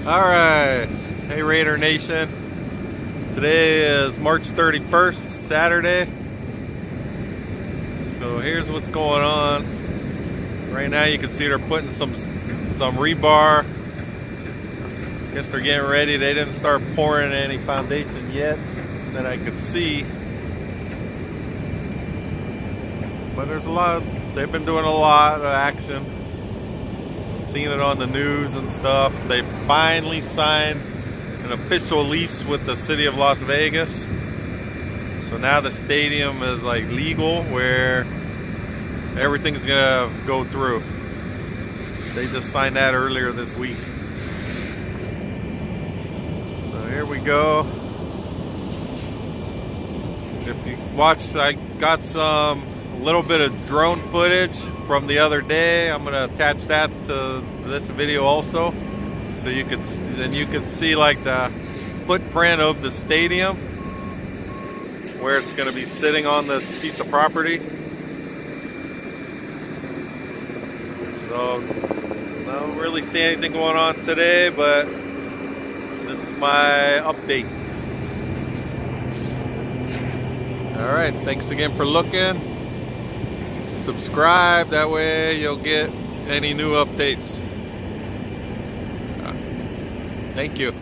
All right. Hey, Raider Nation. Today is March 31st, Saturday. So here's what's going on. Right now you can see they're putting some rebar. Guess they're getting ready. They didn't start pouring any foundation yet that I could see. But there's they've been doing a lot of action. Seen it on the news and stuff. They finally signed an official lease with the city of Las Vegas. So now the stadium is like legal, where everything's gonna go through. They just signed that earlier this week. So here we go. If you watched, I got a little bit of drone footage from the other day. I'm gonna attach that to this video also, so you could see like the footprint of the stadium, where it's gonna be sitting on this piece of property. So I don't really see anything going on today, but this is my update. All right, thanks again for looking. Subscribe, that way you'll get any new updates. Thank you.